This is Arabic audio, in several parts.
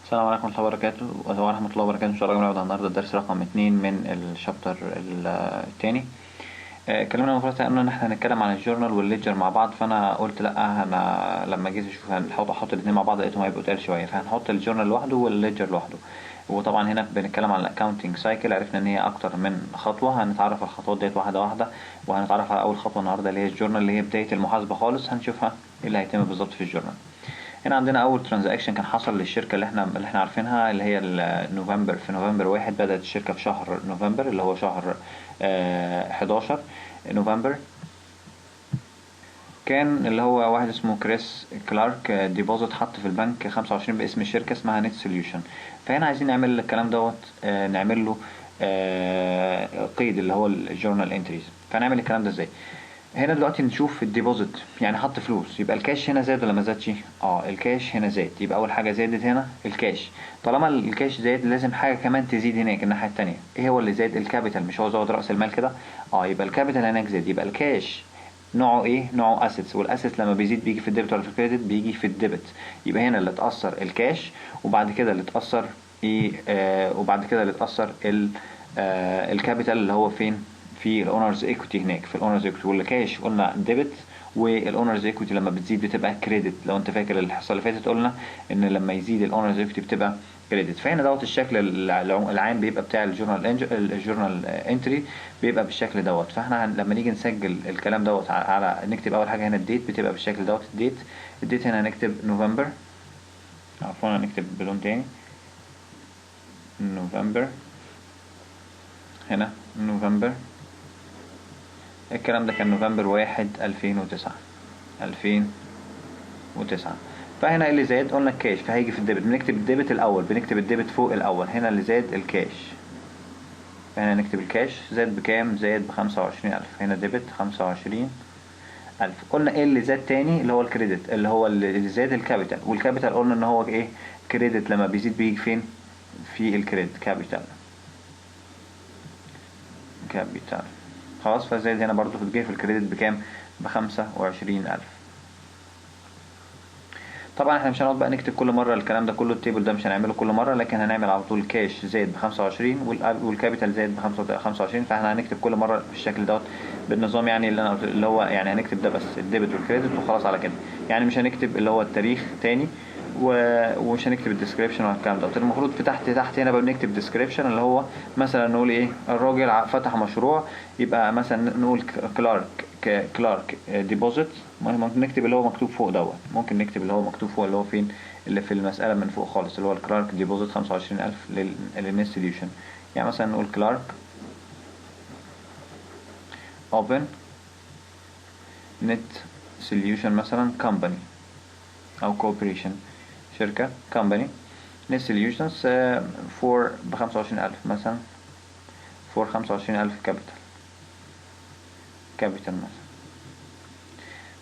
السلام عليكم ورحمة الله وبركاته ورحمة الله وبركاته. إن شاء الله نقعد النهاردة الدرس رقم 2 من الشابتر التاني. اتكلمنا المفروض إن احنا هنتكلم عن الجورنال والليدجر مع بعض، فأنا قلت لأ، أنا لما جيت أشوف أحط الاتنين مع بعض لقيتهم هيبقوا تقال شوية، فهنحط الجورنال لوحده والليدجر لوحده. وطبعا هنا بنتكلم عن الأكاونتنج سايكل، عرفنا إن هي أكتر من خطوة، هنتعرف على الخطوات ديت واحدة واحدة، وهنتعرف على أول خطوة النهاردة اللي هي الجورنال، اللي هي بداية المحاسبة خالص. هنشوفها إيه اللي هيتم بالظبط في الجورنال. هنا عندنا اول ترانزاكشن كان حصل للشركه اللي احنا عارفينها، اللي هي نوفمبر. في نوفمبر 1 بدأت الشركه في شهر نوفمبر اللي هو شهر 11 نوفمبر. كان اللي هو واحد اسمه كريس كلارك ديبوزيت حط في البنك 25 باسم الشركه اسمها نت سوليوشن. فهنا عايزين نعمل الكلام دوت، نعمل له قيد اللي هو الجورنال انتريز. فنعمل الكلام ده ازاي؟ هنا دلوقتي نشوف الديبوزيت، يعني حط فلوس، يبقى الكاش هنا زاد ولا ما زادش؟ الكاش هنا زاد، يبقى اول حاجه زادت هنا الكاش. طالما الكاش زاد لازم حاجه كمان تزيد هناك الناحيه التانية. ايه هو اللي زاد؟ الكابيتال. مش هو زود راس المال كده؟ يبقى الكابيتال هناك زاد. يبقى الكاش نوعه ايه؟ نوعه اسيتس، والاسيتس لما بيزيد بيجي في الديبت ولا في الكريدت؟ بيجي في الديبت. يبقى هنا اللي اتاثر الكاش، وبعد كده اللي اتاثر ايه؟ وبعد كده اللي اتاثر الكابيتال اللي هو فين؟ في الاونرز ايكوتي. هناك في الاونرز ايكوتي. والكاش قلنا ديبت، والاونرز ايكوتي لما بتزيد بتبقى كريدت. لو انت فاكر الحصه اللي فاتت قلنا ان لما يزيد الاونرز ايكوتي بتبقى كريدت. فهنا دوت الشكل العام بيبقى بتاع الجورنال انتري، بيبقى بالشكل دوت. فاحنا لما نيجي نسجل الكلام دوت على نكتب اول حاجه هنا الديت، بتبقى بالشكل دوت. الديت هنا هنكتب نوفمبر، عفوا هنكتب بلون تاني نوفمبر. هنا نوفمبر، الكلام ده كان نوفمبر 1 2009. فهنا اللي زاد قلنا الكاش، فهيجي في الديبت. بنكتب الديبت الأول، بنكتب الديبت فوق الأول. هنا اللي زاد الكاش، فهنا نكتب الكاش زاد بكام؟ زاد ب25,000. هنا ديبت 25,000. قلنا ايه اللي زاد تاني؟ اللي هو الكريدت، اللي هو اللي زاد الكابيتال. والكابيتال قلنا ان هو ايه؟ كريدت. لما بيزيد بيجي فين؟ في الكريدت. كابيتال. خلاص، فزاد هنا برضو بتجي في الكريدت بكام؟ ب25,000. طبعا احنا مش هنقعد بقى نكتب كل مره الكلام ده كله، التيبل ده مش هنعمله كل مره، لكن هنعمل على طول كاش زاد ب25 والكابيتال زاد ب25. فاحنا هنكتب كل مره بالشكل دوت بالنظام، يعني اللي انا قلت اللي هو يعني هنكتب ده بس الديبت والكريدت وخلاص على كده. يعني مش هنكتب اللي هو التاريخ تاني، ومش هنكتب الديسكريبشن والكلام ده. المفروض في تحت هنا بقى بنكتب ديسكريبشن، اللي هو مثلا نقول ايه؟ الراجل فتح مشروع، يبقى مثلا نقول كلارك ديبوزيت. ممكن نكتب اللي هو مكتوب فوق دوت، ممكن نكتب اللي هو مكتوب فوق اللي هو فين؟ اللي في المسألة من فوق خالص، اللي هو الكلارك ديبوزيت 25,000 للنت سوليوشن. يعني مثلا نقول كلارك اوبن نت سوليوشن مثلا كومباني او كوبريشن، شركة كومباني نت سوليوشنز فور ب25,000 مثلا، فور 25,000 كابيتال مثلا.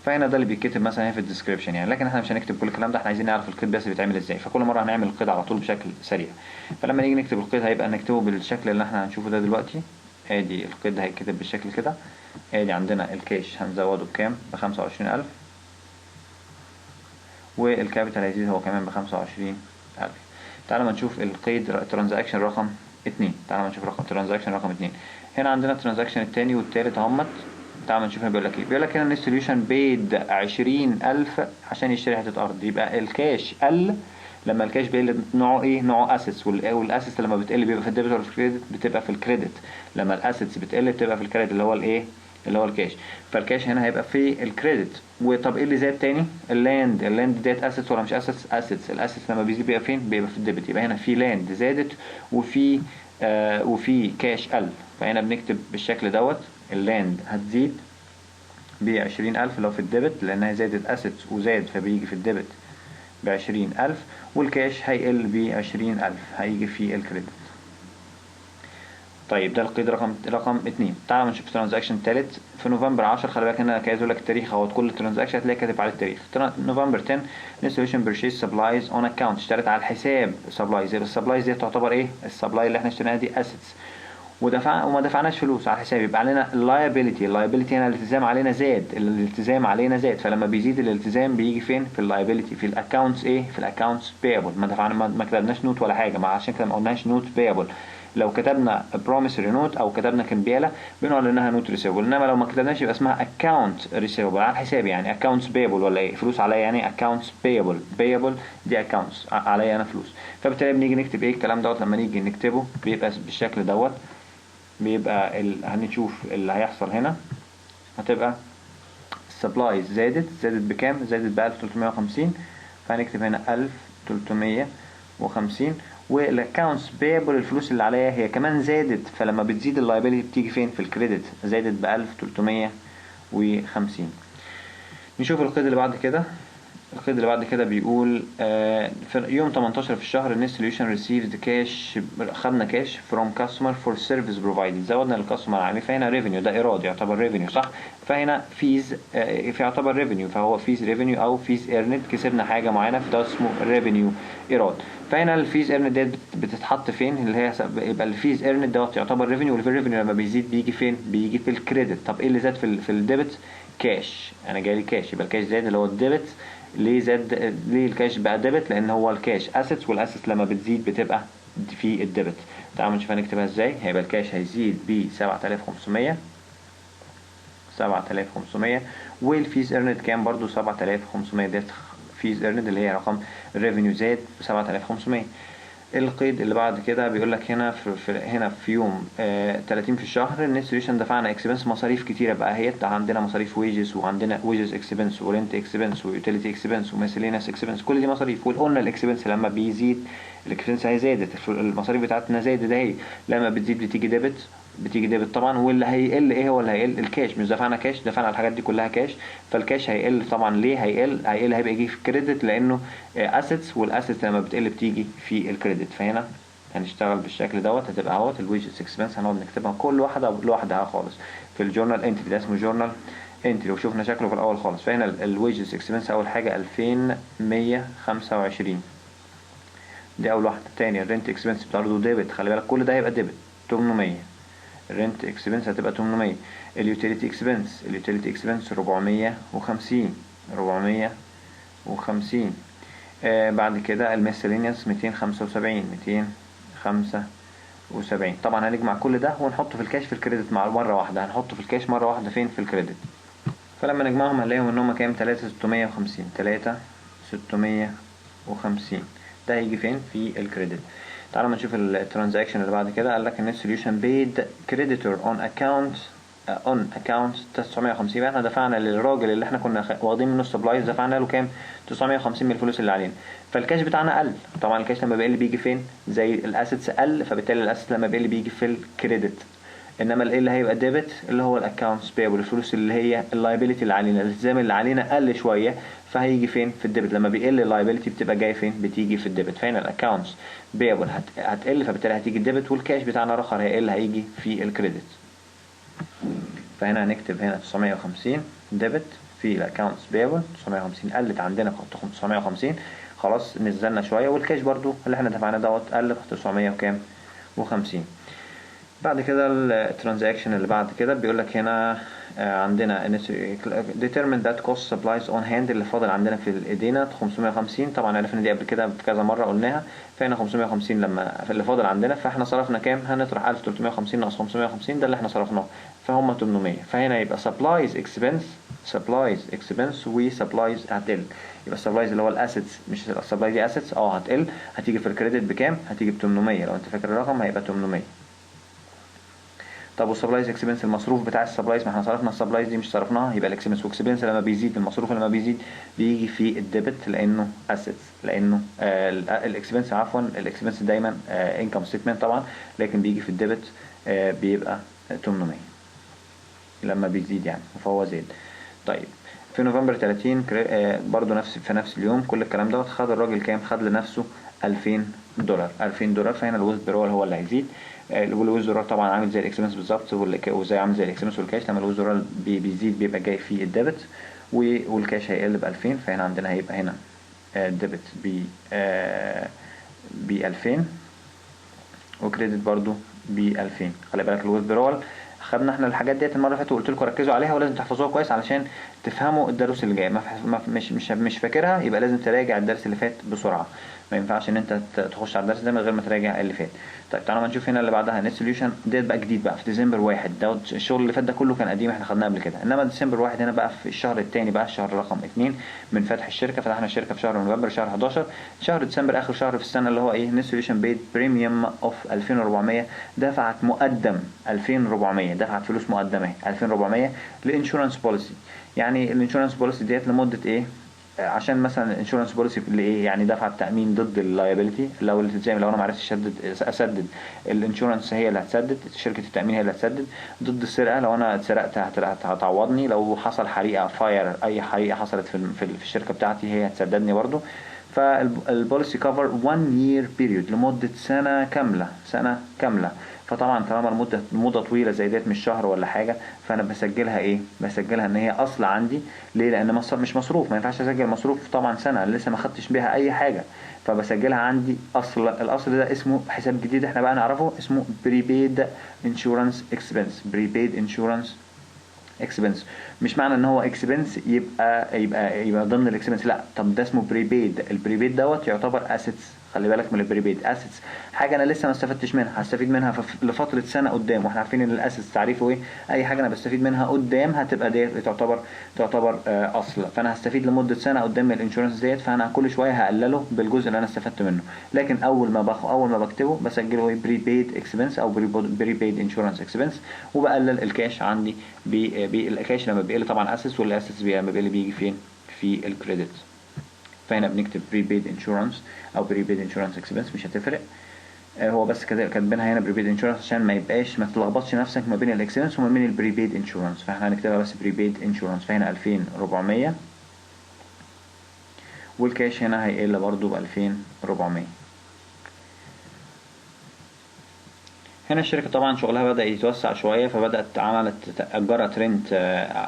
فهنا ده اللي بيتكتب مثلا هنا في الديسكريبشن يعني. لكن احنا مش هنكتب كل الكلام ده، احنا عايزين نعرف القيد بس بيتعمل ازاي. فكل مره هنعمل القيد على طول بشكل سريع. فلما نيجي نكتب القيد هيبقى نكتبه بالشكل اللي احنا هنشوفه ده دلوقتي. ادي القيد هيتكتب بالشكل كده. ادي عندنا الكاش هنزوده بكام؟ ب25,000، والكابيتال هيزيد هو كمان ب25,000. تعالوا ما نشوف القيد ترانزاكشن رقم 2. تعالوا ما نشوف ترانزاكشن رقم 2. هنا عندنا الترانزاكشن التاني والتالت اهمت. تعالوا نشوف بيقول لك ايه. بيقول لك هنا ان السوليوشن بيد 20,000 عشان يشتري حته ارض. يبقى الكاش قل. لما الكاش بيقل نوعه ايه؟ نوعه اسيتس. والاسيتس لما بتقل بيبقى في الديبت ولا في الكريدت؟ بتبقى في الكريدت. لما الاسيتس بتقل بتبقى في الكريدت اللي هو الايه؟ اللي هو الكاش. فالكاش هنا هيبقى في الكريدت. وطب ايه اللي زاد تاني؟ اللاند ديت اسيتس ولا مش اسيتس؟ الاسيتس لما بيزيد بيبقى فين؟ بيبقى في الديبت. يبقى هنا في لاند زادت، وفي كاش قل. فهنا بنكتب بالشكل دوت. اللاند هتزيد ب20,000 لو في الديبت، لانها زادت اسيتس وزاد فبيجي في الديبت ب20,000. والكاش هيقل ب20,000 هيجي في الكريدت. طيب ده القيد رقم 2. تعالوا نشوف الترانزاكشن الثالث في نوفمبر 10. خلي بالك هنا كاتب لك التاريخ اهوت، كل ترانزاكشن هتلاقي كاتب على التاريخ. نوفمبر 10 انستليشن بيرشيز سبلايز اون اكونت، اشتريت على الحساب سبلايز. يبقى السبلايز دي تعتبر ايه؟ السبلاي اللي احنا اشتريناها دي اسيتس. وما دفعناش فلوس على الحساب، يبقى علينا اللايبيليتي هنا الالتزام علينا زاد، الالتزام علينا زاد، فلما بيزيد الالتزام بيجي فين؟ في اللايبيليتي، في الاكونتس ايه؟ في الاكونتس بيبل. ما دفعنا، ما كتبناش نوت ولا حاجه، عشان كده ما قلناش نوت بيبل. لو كتبنا بروميسري نوت او كتبنا كمبياله بنقول انها نوت ريسيفبل، انما لو ما كتبناش يبقى اسمها اكونت ريسيفبل على الحساب، يعني اكونتس بيبل ولا ايه؟ فلوس عليا، يعني اكونتس بيبل دي اكونتس عليا انا فلوس. فبالتالي بنيجي نكتب ايه الكلام دوت، لما نيجي نكتبه بيبقى بالشكل دوت. بيبقى هنشوف اللي هيحصل هنا. هتبقى السبلايز زادت بكام؟ زادت ب 1350، فهنكتب هنا 1350. والاكونتس بيبل الفلوس اللي عليها هي كمان زادت، فلما بتزيد اللايبيليتي بتيجي فين؟ في الكريدت، زادت ب 1350. نشوف القيد اللي بعد كده. القيد اللي بعد كده بيقول في يوم 18 في الشهر النت سوليوشن received كاش، خدنا كاش from customer for service provided، زودنا للكاستمر عامل، فهنا ريفينيو، ده ايراد يعتبر ريفينيو صح؟ فهنا فيز يعتبر ريفينيو، فهو فيز ريفينيو او فيز ايرند، كسبنا حاجه معينه فده اسمه ريفينيو ايراد. فهنا الفيز ايرند ديت بتتحط فين؟ اللي هي يبقى الفيز ايرند دوت يعتبر ريفينيو، والريفينيو لما بيزيد بيجي فين؟ بيجي في الكريدت. طب ايه اللي زاد في الديبت؟ كاش، انا جالي كاش، يبقى الكاش زاد اللي هو الديبت. ليه زاد؟ ليه الكاش بقى ديبت؟ لان هو الكاش اسيتس، والاسيتس لما بتزيد بتبقى في الديبت. تعالوا نشوف هنكتبها ازاي. هيبقى الكاش هيزيد ب 7500 والفيز ايرند كام؟ برضو 7500، ديت فيز ايرند اللي هي رقم الريفينيو زاد ب 7500. القيد اللي بعد كده بيقول لك هنا هنا في يوم 30 في الشهر النت سوليوشن دفعنا اكسبنس، مصاريف كتيره بقى، هي عندنا مصاريف ويجز، وعندنا ويجز اكسبنس، ورنت اكسبنس، ويوتيليتي اكسبنس، وميسلينس اكسبنس، كل دي مصاريف. وقلنا الاكسبنس لما بيزيد الاكسبنس هي زادت، المصاريف بتاعتنا زادت اهي، لما بتزيد بتيجي ديبت طبعا. واللي هيقل ايه؟ هو اللي هيقل الكاش، مش دفعنا كاش، دفعنا الحاجات دي كلها كاش، فالكاش هيقل طبعا. ليه هيقل؟ هيبقى يجي في كريدت، لانه اسيتس، والاسيتس لما بتقل بتيجي في الكريدت. فهنا هنشتغل بالشكل دوت. هتبقى اهوت الويجز اكسبنس، هنقعد نكتبها كل واحده لوحدها خالص في الجورنال انتري، ده اسمه جورنال انتري، وشوفنا شكله في الاول خالص. فهنا الويجز اكسبنس اول حاجه 2125، دي اول واحده. تاني الرنت اكسبنس برضه ديبت، خلي بالك كل ده هيبقى ديبت 800. الرنت اكسبنس هتبقى 800. اليوتيليتي اكسبنس 450. بعد كده الميسلينيوس 275. طبعا هنجمع كل ده ونحطه في الكاش في الكريدت مع مرة واحدة، هنحطه في الكاش مرة واحدة فين؟ في الكريدت. فلما نجمعهم هنلاقيهم ان هم كام؟ 3650. ده هيجي فين؟ في الكريدت. تعالوا ما نشوف الترانزاكشن اللي بعد كده. قال لك ان السوليوشن بيد كريديتور اون اكونت 950. احنا دفعنا للراجل اللي احنا كنا واخدين منه السبلايز، دفعنا له كام؟ 950 من الفلوس اللي علينا. فالكاش بتاعنا قل طبعا. الكاش لما بيقل بيجي فين؟ زي الاسيتس قل، فبالتالي الاسيتس لما بيقل بيجي في الكريدت. انما الايه اللي هيبقى ديبت اللي هو الاكونتس بيبل، الفلوس اللي هي اللايبيليتي اللي علينا، الالتزام اللي علينا قل شويه، فهيجي فين؟ في الديبت. لما بيقل اللايبيليتي بتبقى جايه فين؟ بتيجي في الديبت. فهنا الاكونتس بيبل هتقل، فبالتالي هتيجي الديبت، والكاش بتاعنا الاخر هيقل، هيجي في الكريدت. فهنا هنكتب هنا 950 ديبت في الاكونتس بيبل، 950 قلت عندنا، كنت 950 خلاص نزلنا شويه، والكاش برضو اللي احنا دفعناه دوت قل 900 وكام؟ و50. بعد كده الترانزاكشن اللي بعد كده بيقول لك هنا عندنا determine that cost supplies on hand اللي فاضل عندنا في ايدينا 550. طبعا عرفنا دي قبل كده كذا مره قلناها. فهنا 550 لما في اللي فاضل عندنا، فاحنا صرفنا كام؟ هنطرح 1350 ناقص 550، ده اللي احنا صرفناه، فهم 800. فهنا يبقى supplies expense و supplies هتقل. يبقى supplies اللي هو الاسيتس، مش السبلاي دي اسيتس، هتقل، هتيجي في الكريدت بكام؟ هتيجي ب 800. لو انت فاكر الرقم هيبقى 800. طب والسبلايز اكسبنس المصروف بتاع السبلايز، ما احنا صرفنا السبلايز دي مش صرفناها، يبقى الاكسبنس واكسبنس لما بيزيد المصروف لما بيزيد بيجي في الديبت، لانه اسيتس، لانه الاكسبنس عفوا الاكسبنس دايما انكم ستيتمنت طبعا، لكن بيجي في الديبت بيبقى 800 لما بيزيد يعني، فهو زاد. طيب في نوفمبر 30 برضو في نفس اليوم كل الكلام دوت، خد الراجل كام؟ خد لنفسه $2000. فهنا الويزدرول هو اللي هيزيد. والويزدرول طبعا عامل زي الاكسبنس بالظبط، وزي عامل زي الاكسبنس والكاش. لما الويزدرول بيزيد بيبقى جاي في الديبت، والكاش هيقل ب 2000. فهنا عندنا هيبقى هنا الديبت ب 2000، وكريدت برضو ب 2000. خلي بالك الويثدرول خدنا احنا الحاجات ديت المره اللي فاتت وقلت لكم ركزوا عليها ولازم تحفظوها كويس علشان تفهموا الدروس اللي جايه. مش فاكرها يبقى لازم تراجع الدرس اللي فات بسرعه. ما ينفعش ان انت تخش على الدرس ده من غير ما تراجع اللي فات. طيب تعالوا نشوف هنا اللي بعدها نت سوليوشن ديت بقى جديد بقى في ديسمبر 1. ده الشغل اللي فات ده كله كان قديم احنا خدناه قبل كده، انما ديسمبر 1 هنا بقى في الشهر الثاني بقى الشهر رقم 2 من فتح الشركه. فتحنا الشركه في شهر نوفمبر شهر 11. شهر ديسمبر اخر شهر في السنه اللي هو ايه نت سوليوشن بيد بريميوم اوف 2400. دفعت مقدم 2400، دفعت فلوس مقدمه 2400 لانشورنس بوليسي. يعني الانشورنس بوليسي ديت لمده ايه؟ عشان مثلا الانشورنس بوليسي اللي ايه يعني دفعت تامين ضد اللايبيلتي. لو الالتزام لو انا ما عرفتش اسدد الانشورنس هي اللي هتسدد، شركه التامين هي اللي هتسدد. ضد السرقه لو انا اتسرقت هتعوضني. لو حصل حريقه فاير اي حريقه حصلت في الشركه بتاعتي هي هتسددني برضو. فالبوليسي كفر 1 year period لمده سنه كامله، سنه كامله. فطبعا طالما المده طويله زي ديت مش شهر ولا حاجه، فانا بسجلها ايه؟ بسجلها ان هي اصل عندي. ليه؟ لان مش مصروف، ما ينفعش اسجل مصروف طبعا سنه لسه ما خدتش بيها اي حاجه. فبسجلها عندي اصل. الاصل ده اسمه حساب جديد احنا بقى نعرفه، اسمه بريبيد انشورنس اكسبنس. بريبيد انشورنس اكسبنس. مش معنى ان هو اكسبنس يبقى ضمن الاكسبنس، لا. طب ده اسمه بريبيد. البريبيد دوت يعتبر اسيتس. خلي بالك من البريبيد اسيتس، حاجه انا لسه ما استفدتش منها هستفيد منها لفتره سنه قدام. واحنا عارفين ان الاسيتس تعريفه ايه؟ اي حاجه انا بستفيد منها قدام هتبقى دي تعتبر اصل. فانا هستفيد لمده سنه قدام من الانشورنس ديت، فانا كل شويه هقلله بالجزء اللي انا استفدت منه. لكن اول ما بكتبه بسجله ايه؟ بريبيد اكسبنس او بريبيد انشورنس اكسبنس. وبقلل الكاش عندي. الكاش لما بيقل طبعا اسيتس، والاسيتس لما بيقل بيجي فين؟ في الكريدت. فهنا بنكتب بريبيد انشورنس او بريبيد انشورنس اكسبنس مش هتفرق. هو بس كده كاتبينها هنا بريبيد انشورنس عشان ما تلخبطش نفسك ما بين الاكسبنس وما بين البريبيد انشورنس. فاحنا هنكتبها بس بريبيد انشورنس. فهنا 2400 والكاش هنا هيقل برضو ب 2400. هنا الشركة طبعا شغلها بدأ يتوسع شوية، فبدأت أجرت رنت،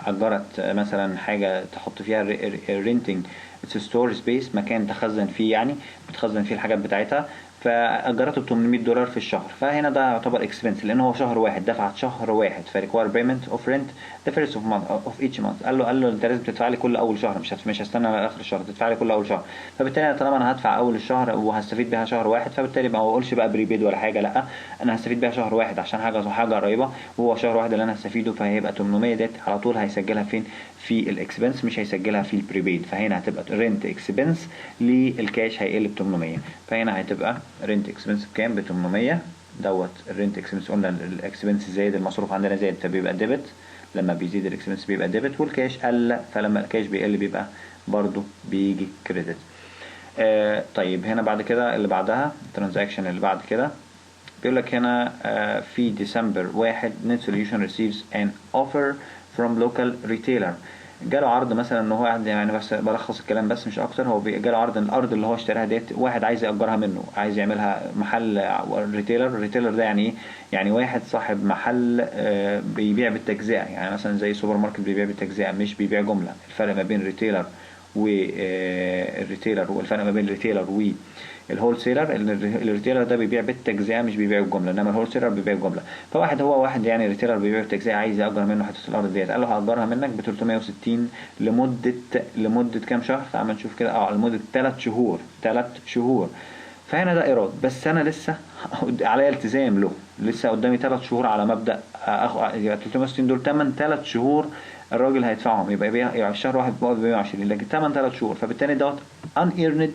أجرت مثلا حاجة تحط فيها رينتنج ستور سبيس، مكان تخزن فيه يعني بتخزن فيه الحاجات بتاعتها. فأجرته ب $800 في الشهر. فهنا ده يعتبر اكسبنس لأن هو شهر واحد، دفعت شهر واحد. فريكوار بيمنت اوف رنت ذا فيرست اوف ايتش مانث. قال له انت لازم تدفع لي كل اول شهر، مش هستنى لاخر الشهر، تدفع لي كل اول شهر. فبالتالي طالما انا هدفع اول الشهر وهستفيد بيها شهر واحد، فبالتالي ما بقولش بقى بريبيد ولا حاجه، لا انا هستفيد بيها شهر واحد عشان حاجه قريبه، وهو شهر واحد اللي انا هستفيده. فهيبقى 800 ديت على طول هيسجلها فين؟ في الاكسبنس، مش هيسجلها في البريبيد. فهنا هتبقى رنت اكسبنس للكاش هيقل ب 800. فهنا هتبقى رنت اكسبنس بكام؟ ب 800 دوت. الرنت اكسبنس قلنا الاكسبنس زايد، المصروف عندنا زايد فبيبقى ديبت. لما بيزيد الاكسبنس بيبقى ديبت، والكاش قل فلما الكاش بيقل بيبقى برضو بيجي كريدت. طيب هنا بعد كده اللي بعدها الترانزاكشن اللي بعد كده بيقول لك هنا في ديسمبر 1 نت سوليوشن receives an offer from local retailer. جاله عرض مثلا ان هو قاعد يعني، بس بلخص الكلام بس مش اكتر. هو جاله عرض ان الارض اللي هو اشتراها ديت واحد عايز ياجرها منه، عايز يعملها محل ريتيلر. الريتيلر ده يعني ايه؟ يعني واحد صاحب محل بيبيع بالتجزئه، يعني مثلا زي سوبر ماركت بيبيع بالتجزئه مش بيبيع جمله. الفرق ما بين ريتيلر والريتيلر، والفرق ما بين الريتيلر والهول سيلر، الريتيلر ده بيبيع بالتجزئه مش بيبيع الجمله، انما الهول سيلر بيبيع الجمله. واحد يعني ريتيلر بيبيع بالتجزئه عايز ياجر منه حته الارض ديت. قال له هاجرها منك ب 360 لمده كام شهر؟ تعال نشوف كده. لمده 3 شهور. 3 شهور. فهنا ده ايراد، بس انا لسه عليا التزام له، لسه قدامي 3 شهور على مبدا يبقى 360 دول 8 3 شهور الراجل هيدفعهم. يبقى الشهر واحد بقى ب 120، لكن 8 3 شهور. فبالتالي دوت ان ايرند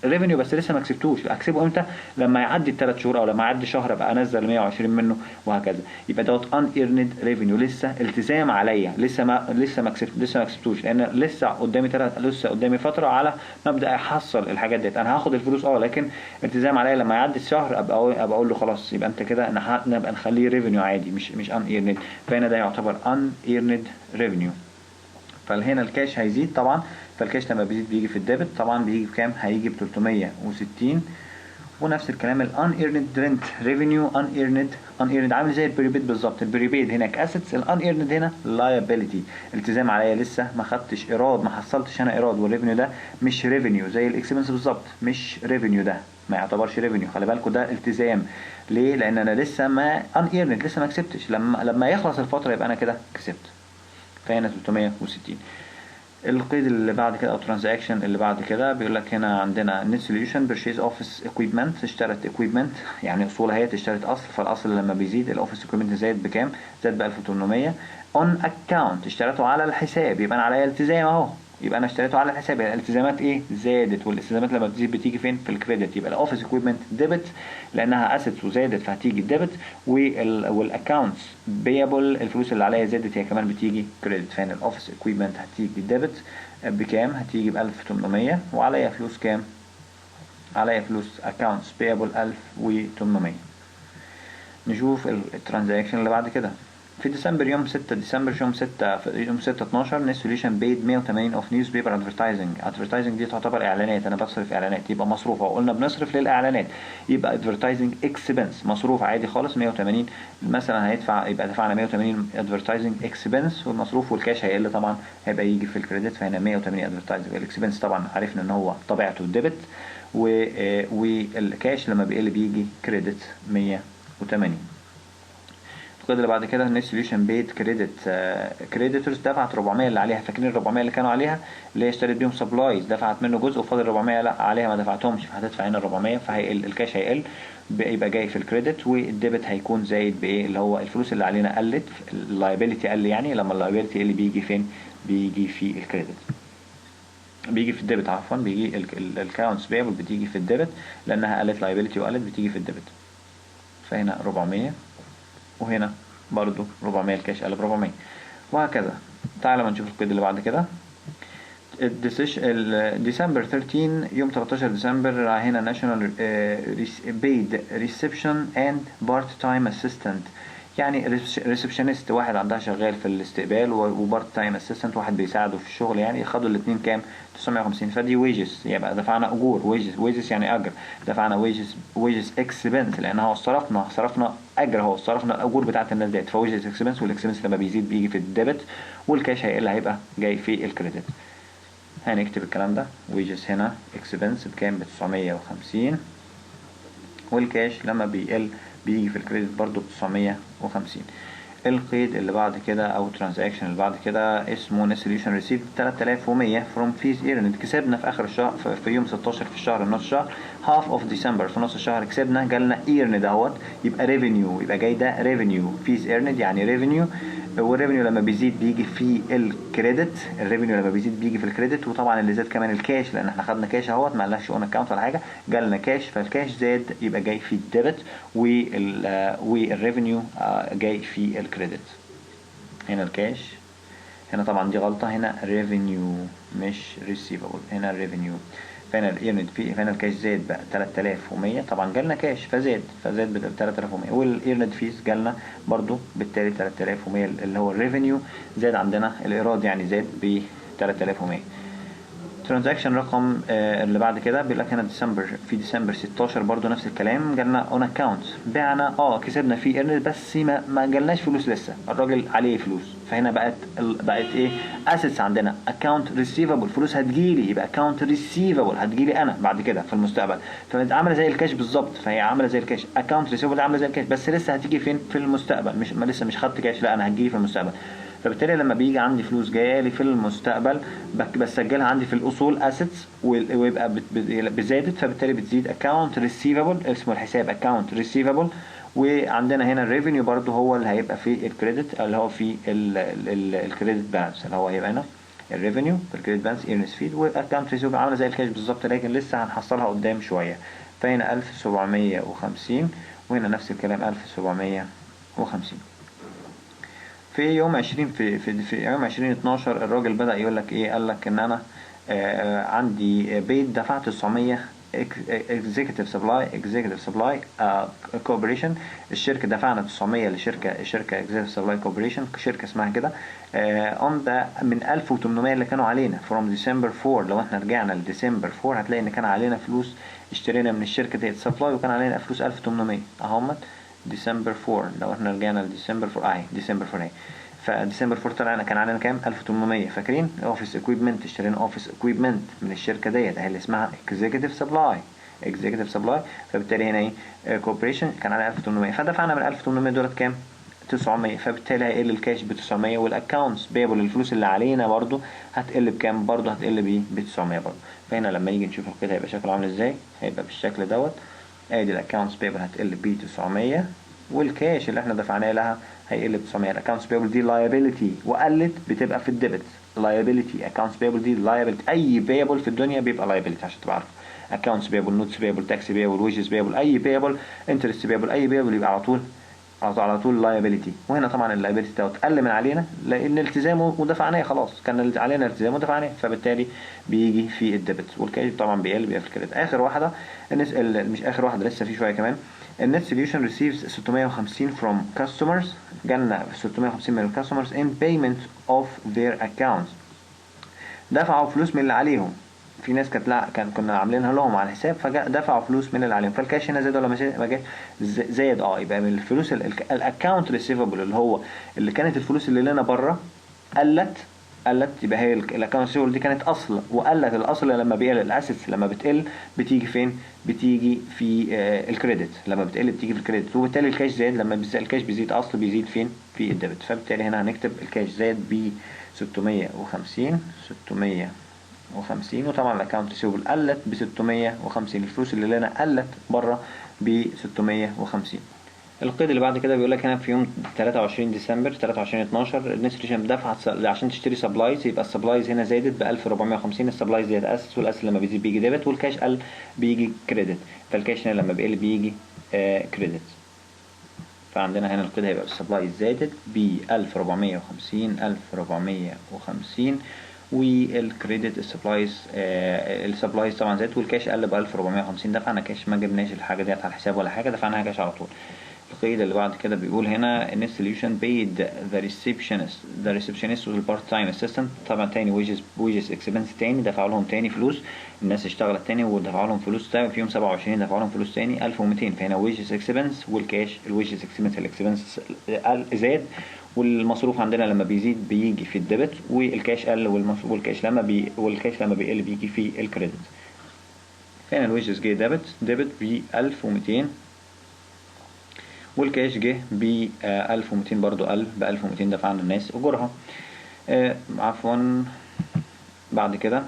ريفينيو بس لسه ما كسبتوش. اكسبه امتى؟ لما يعدي ال3 شهور او لما يعدي شهر ابقى انزل 120 منه وهكذا. يبقى دوت ان ايرند ريفينيو، لسه التزام عليا، لسه ما كسبتوش، لان لسه قدامي فتره على مبدا احصل الحاجات ديت. انا هاخد الفلوس لكن التزام عليا لما يعدي الشهر ابقى اقول له خلاص يبقى انت كده نبقى نخليه ريفينيو عادي مش ان ايرند. فهنا ده يعتبر ان ايرند ريفينيو. فهنا الكاش هيزيد طبعا. فالكاش لما بيزيد بيجي في الديبت طبعا بيجي بكام؟ هيجي ب 360 ونفس الكلام ال unearned rent revenue unearned عامل زي البريبيد بالظبط. البريبيد هناك assets، ال unearned هنا liability، التزام عليا لسه ما خدتش ايراد، ما حصلتش انا ايراد، والريفينيو ده مش ريفينيو زي الاكسبنس بالظبط، مش ريفينيو، ده ما يعتبرش ريفينيو، خلي بالكوا ده التزام. ليه؟ لان انا لسه ما unearned، لسه ما كسبتش، لما يخلص الفتره يبقى انا كده كسبت. فهنا 360. القيد اللي بعد كده او ترانزاكشن اللي بعد كده بيقول لك هنا عندنا نت سوليوشن بيرشيز اوفيس اكويبمنت، اشترت اكويبمنت يعني اصول هي اشترت اصل، فالاصل لما بيزيد الاوفيس اكويبمنت زاد بكام؟ زاد ب 1800. اون اكونت اشترته على الحساب، يبقى انا عليا التزام اهو، يبقى انا اشتريته على الحساب، يبقى الالتزامات ايه؟ زادت، والالتزامات لما بتزيد بتيجي فين؟ في الكريدت، يبقى الاوفيس اكويبمنت ديبت لانها اسيتس وزادت فهتيجي ديبت، والاكونتس بيبل الفلوس اللي عليا زادت هي كمان بتيجي كريدت، فهنا الاوفيس اكويبمنت هتيجي ديبت بكام؟ هتيجي ب 1800، وعليا فلوس كام؟ عليا فلوس accounts payable 1800. نشوف الترانزاكشن اللي بعد كده. في ديسمبر يوم 6 ديسمبر يوم 6 12 نت سوليوشن بيد 180 اوف نيوز بيبر ادفرتايزنج دي تعتبر اعلانات، انا بصرف اعلانات يبقى مصروف، قلنا بنصرف للاعلانات يبقى ادفرتايزنج اكسبنس، مصروف عادي خالص 180 مثلا هيدفع، يبقى دفعنا 180 ادفرتايزنج اكسبنس، والمصروف والكاش هيقل طبعا هيبقى يجي في الكريدت، فهنا 180 ادفرتايزنج. الاكسبنس طبعا عرفنا ان هو طبيعته ديبت، والكاش لما بيقل بيجي كريدت 180. القيد اللي بعد كده النت سوليوشن بيد كريديتورز دفعت 400 اللي عليها، فاكرين ال 400 اللي كانوا عليها اللي هي اشترت بيهم سبلايز، دفعت منه جزء وفاضل 400 لا عليها ما دفعتهمش، فهتدفع هنا 400، فهيقل الكاش هيقل يبقى جاي في الكريدت، والديبت هيكون زايد بايه؟ اللي هو الفلوس اللي علينا قلت، اللايبيليتي قل، يعني لما اللايبيليتي اللي بيجي فين؟ بيجي في الكريدت، بيجي في الديبت عفوا، بيجي الاكونتس بيبل بتيجي في الديبت لانها قلت لايبيليتي وقلت بتيجي في الديبت، فهنا 400 وهنا برضو 400 الكاش قلب 400 وهكذا. تعال ما نشوف القيد اللي بعد كده. ديسمبر 13 يوم 13 ديسمبر هنا ناشونال بيد ريسبشن اند بارت تايم اسيستنت، يعني ريسبشنست واحد عندها شغال في الاستقبال وبارت تايم اسيستنت واحد بيساعده في الشغل، يعني خدوا الاثنين كام؟ 950. فدي ويجز، يبقى دفعنا اجور، ويجز يعني اجر، دفعنا ويجز اكسبنس لانها هو صرفنا اجر، هو صرفنا الاجور بتاعت الناس ديت، فويجز اكسبنس، والاكسبنس لما بيزيد بيجي في الديبت، والكاش هيقل هيبقى جاي في الكريدت. هنكتب الكلام ده، ويجز هنا اكسبنس بكام؟ ب 950، والكاش لما بيقل بيجي في الكريدت برضو ب 950. القيد اللي بعد كده او ترانزاكشن اللي بعد كده اسمه نت سوليوشن ريسيف 3100 فروم فيز ايرند، كسبنا في اخر الشهر في يوم 16 في الشهر نص شهر هاف اوف ديسمبر، في نص الشهر كسبنا جالنا ايرند اهوت، يبقى ريفينيو، يبقى جاي ده ريفينيو، فيز ايرند يعني ريفينيو، والريفينيو لما بيزيد بيجي في الكريدت، الريفينيو لما بيزيد بيجي في الكريدت، وطبعا اللي زاد كمان الكاش لان احنا خدنا كاش اهوت ما لناش اون اكونت ولا حاجه، جالنا كاش فالكاش زاد يبقى جاي في الديبت، والريفينيو جاي في الكريدت. هنا الكاش، هنا طبعا دي غلطه، هنا ريفينيو مش ريسيفبل، هنا ريفينيو، فهنا الايرند في، فهنا الكاش زاد بقى 3100، طبعا جالنا كاش فزاد ب 3100، والايرند فيز جالنا برضو بالتالي 3100 اللي هو الريفينيو زاد عندنا، الايراد يعني زاد ب 3100. ترانزاكشن رقم اللي بعد كده بيقول لك هنا في ديسمبر 16 برضو نفس الكلام، جالنا اون اكونت، بعنا كسبنا فيه ايرند بس ما جالناش فلوس لسه، الراجل عليه فلوس، فهنا بقت ايه؟ اسيتس عندنا اكونت ريسيفبل، فلوس هتجيلي، يبقى اكونت ريسيفبل هتجيلي انا بعد كده في المستقبل، فعامله زي الكاش بالظبط، فهي عامله زي الكاش، اكونت ريسيفبل عامله زي الكاش بس لسه هتيجي فين؟ في المستقبل، مش لسه مش خدت كاش، لا انا هتجيلي في المستقبل، فبالتالي لما بيجي عندي فلوس جايه لي في المستقبل بسجلها عندي في الاصول اسيتس، ويبقى بزادت، فبالتالي بتزيد اكونت ريسيفبل، اسمه الحساب اكونت ريسيفبل، وعندنا هنا الريفينيو برضو هو اللي هيبقى في الكريدت، اللي هو في الكريدت بالانس، اللي هو هيبقى هنا الريفينيو في الكريدت بالانس ايرنس فيد، واكونت ريسيفبل عامله زي الكاش بالظبط، لكن لسه هنحصلها قدام شويه، فهنا 1750 وهنا نفس الكلام 1750. في يوم 20 في يوم 20/12 الراجل بدأ يقول لك ايه؟ قال لك ان انا عندي بيت دفعت 900 اكزيكتيف سبلاي كوربوريشن. الشركه دفعنا 900 شركه اكزيكتيف سبلاي كوربوريشن، شركه اسمها كده. اون ده من 1800 اللي كانوا علينا فروم ديسمبر 4. لو احنا رجعنا لديسمبر 4 هتلاقي ان كان علينا فلوس، اشترينا من الشركه ديت سبلاي وكان علينا فلوس 1800 اهمت. ديسمبر 4 لو احنا رجعنا لديسمبر 4 اهي ديسمبر 4 اهي. فديسمبر 4 طلعنا كان علينا كام؟ 1800. فاكرين اوفيس اكويبمنت؟ اشترينا اوفيس اكويبمنت من الشركه ديت اهي اللي اسمها اكزيكتيف سبلاي. فبالتالي هنا ايه كوربوريشن كان عليها 1800، فدفعنا من 1800 دولت كام؟ 900. فبالتالي هيقل الكاش ب 900، والاكونتس بيبل الفلوس اللي علينا برضو هتقل بكام؟ برضو هتقل ب 900 برضو. فهنا لما نيجي نشوف القيد هيبقى شكله عامل ازاي، هيبقى بالشكل دوت. ادي الاكونتس بيبل هتقل ب 900، والكاش اللي احنا دفعناه لها هيقل ب 900. الاكونتس بيبل دي لايبيليتي وقلت بتبقى في الديبت. لايبيليتي اكونتس بيبل دي لايبيليتي، اي بيبل في الدنيا بيبقى لايبيليتي عشان تبقى عارف. اكونتس بيبل، نوتس بيبل، تاكس بيبل، ويجز بيبل، اي بيبل، انترست بيبل، اي بيبل يبقى على طول لايبيليتي. وهنا طبعا اللايبيليتي دوت قل من علينا لان التزامه ودفعناه خلاص، كان علينا التزام ودفعناه، فبالتالي بيجي في الديبت. والكاش طبعا بيقل في الكريدت. اخر واحده مش اخر واحده، لسه في شويه كمان. النت سوليوشن receives 650 from customers. جالنا 650 من الكاستمرز in payment of their accounts. دفعوا فلوس من اللي عليهم. في ناس كنا عاملينها لهم على الحساب، فدفعوا فلوس من اللي عليهم. فالكاش هنا زاد ولا ما جاش؟ زاد. يبقى من الفلوس الاكونت ريسيفبل اللي كانت الفلوس اللي لنا بره قلت. يبقى هي الاكونت ريسيفبل دي كانت اصل، وقلت. الاصل لما بيقل، الاسيتس لما بتقل بتيجي فين؟ بتيجي في الكريدت. لما بتقل بتيجي في الكريدت. وبالتالي الكاش زاد. لما الكاش بيزيد اصل بيزيد فين؟ في الديبت. فبالتالي هنا هنكتب الكاش زاد ب 650. وطبعا الاكونت ريسيفبل قلت ب 650. الفلوس اللي لنا قلت بره ب 650. القيد اللي بعد كده بيقول لك هنا في يوم 23 ديسمبر 23/12 النستريشن دفعت عشان تشتري سبلايز. يبقى السبلايز هنا زادت ب 1450. السبلايز ديت اسس، والاسس لما بيزيد بيجي ديبت، والكاش قل بيجي كريدت. فالكاش هنا لما بيقل بيجي كريدت. فعندنا هنا القيد هيبقى السبلايز زادت ب 1450 والكريدت السبلايز طبعا زادت، والكاش قل ب 1450. دفعنا كاش، ما جبناش الحاجه ديت على الحساب ولا حاجه، دفعناها كاش على طول. القيد اللي بعد كده بيقول هنا ان solution paid the receptionist والبارت تايم اسيستنت. طبعا تاني ويجز اكسبنس تاني، دفعوا لهم تاني فلوس. الناس اشتغلت تاني ودفعوا لهم فلوس تاني في يوم 27 دفعوا لهم فلوس تاني 1200. فهنا ويجز اكسبنس والكاش. الويجز اكسبنس الاكسبنس زاد، والمصروف عندنا لما بيزيد بيجي في الديبت، والكاش قل، والكاش لما بيقل بيجي في الكريدت. فهنا الويجز جه ديبت ب 1200، والكاش جه ب 1200 برضو قل ب 1200. دفعنا الناس اجورها. عفوا. بعد كده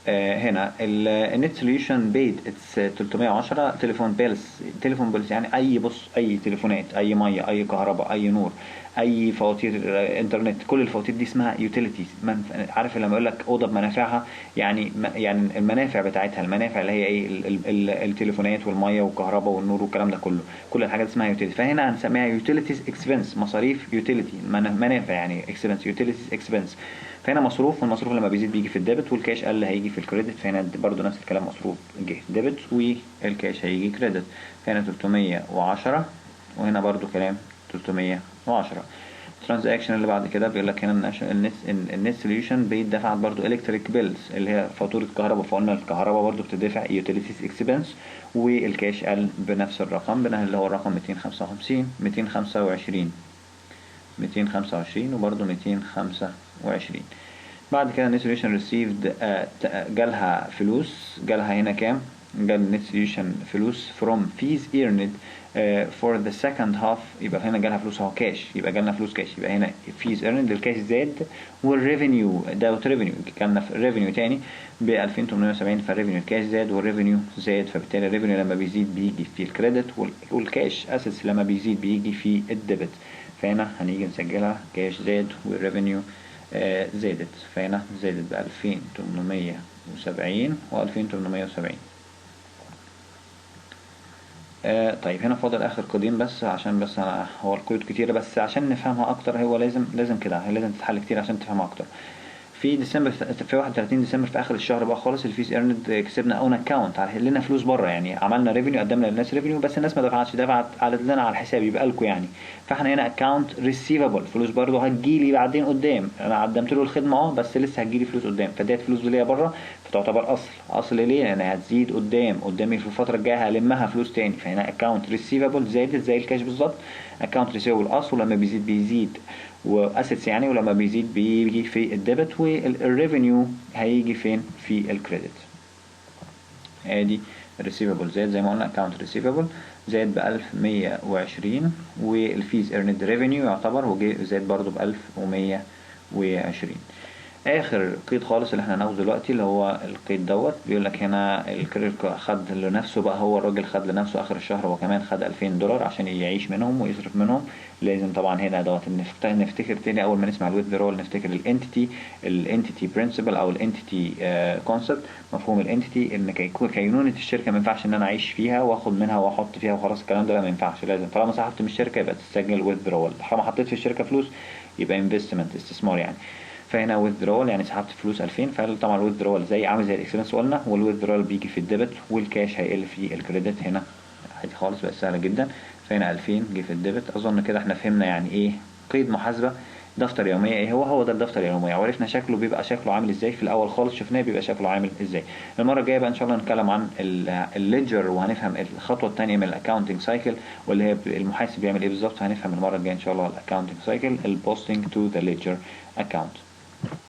هنا النت سوليوشن بيد اتس 310 تليفون بيلز يعني اي تليفونات، اي ميه، اي كهرباء، اي نور، اي فواتير انترنت. كل الفواتير دي اسمها يوتيليتيز. عارف لما يقول لك اوضه بمنافعها، يعني المنافع بتاعتها، المنافع اللي هي ايه؟ التليفونات والميه والكهرباء والنور والكلام ده كله، كل الحاجات اسمها يوتيليتي. فهنا هنسميها يوتيليتيز اكسبنس، مصاريف يوتيليتي، منافع يعني اكسبنس، يوتيليتيز اكسبنس. فهنا مصروف، والمصروف لما بيزيد بيجي في الديبت، والكاش قل هيجي في الكريدت. فهنا برضو نفس الكلام، مصروف جه ديبت والكاش هيجي كريدت. فهنا 310، وهنا برضو كلام 310. الترانزاكشن اللي بعد كده بيقول لك هنا النت سوليوشن بيدفع برضو الكتريك بيلز اللي هي فاتوره الكهرباء. فقلنا الكهرباء برضو بتدفع يوتيليتيز اكسبنس، والكاش قل بنفس الرقم اللي هو الرقم 225 وبرضو 225. بعد كده النت سوليوشن ريسيفد جالها فلوس. جالها هنا كام؟ جال النت سوليوشن فلوس from fees earned for the second half. يبقى هنا جالها فلوس اهو كاش، يبقى جالنا فلوس كاش. يبقى هنا fees earned الكاش زاد، والريفينيو دوت ريفينيو جالنا ريفينيو تاني ب 2870. فالريفينيو الكاش زاد والريفينيو زاد، فبالتالي الريفينيو لما بيزيد بيجي في الكريدت، والكاش اسس لما بيزيد بيجي في الديبت. فهنا هنيجي نسجلها كاش زاد والريفينيو زادت. فهنا زادت ب 2870 و 2870. طيب هنا فاضل اخر قيدين بس، عشان بس هو القيود كتيرة بس عشان نفهمها اكتر. هو لازم كده، لازم تتحل كتير عشان تفهمها اكتر. في ديسمبر، في 31 ديسمبر في اخر الشهر بقى خالص، الفيز ايرند كسبنا اون اكونت، لنا فلوس بره يعني، عملنا ريفينيو، قدمنا للناس ريفينيو بس الناس ما دفعتش، دفعت على لنا على الحساب، يبقى لكم يعني. فاحنا هنا اكونت ريسيفبل، فلوس برضه هتجيلي بعدين قدام، انا قدمت له الخدمه بس لسه هتجيلي فلوس قدام، فديت فلوس دي ليا بره، فتعتبر اصل ليه؟ لان هتزيد قدامي في الفتره الجايه هلمها فلوس تاني. فهنا اكونت ريسيفبل زادت زي الكاش بالظبط، اكونت ريسيفبل اصل، ولما بيزيد واسيتس يعني، ولما بيزيد بيجي في الديبت، والريفينيو هيجي فين؟ في الكريدت. ادي الريسيفبل زاد زي ما قلنا، اكونت ريسيفبل زاد ب 1120، والفيز ايرند ريفينيو يعتبر زاد برضو ب 1120. اخر قيد خالص اللي احنا هناخده دلوقتي اللي هو القيد بيقول لك هنا الكريدت خد لنفسه بقى، هو الراجل خد لنفسه اخر الشهر هو كمان خد $2000 عشان يعيش منهم ويصرف منهم. لازم طبعا هنا نفتكر تاني اول ما نسمع الويثدرول نفتكر الانتيتي برنسبل او الانتيتي كونسبت، مفهوم الانتيتي ان كينونة الشركه ما ينفعش ان انا اعيش فيها واخد منها واحط فيها وخلاص، الكلام ده ما ينفعش، لازم طالما سحبت من الشركه يبقى تسجل ويثدرول، طالما حطيت في الشركه فلوس يبقى انفستمنت، استثمار يعني. فهنا withdrawal يعني سحبت فلوس 2000، فطبعا withdrawal زي عامل زي الاكسبنس قلنا، والwithdrawal بيجي في الديبت والكاش هيقل في الكريدت. هنا عادي خالص، بقت سهله جدا. فهنا 2000 جه في الديبت. اظن كده احنا فهمنا يعني ايه قيد محاسبه. دفتر يوميه ايه هو ده الدفتر اليوميه، وعرفنا شكله بيبقى شكله عامل ازاي، في الاول خالص شفناه بيبقى شكله عامل ازاي. المره الجايه بقى ان شاء الله نتكلم عن الليدجر، وهنفهم الخطوه الثانيه من الاكاونتنج سايكل، واللي هي المحاسب بيعمل ايه بالظبط. هنفهم المره الجايه ان شاء الله الاكاونتنج سايكل، البوستنج تو ذا ليدجر اكاونت.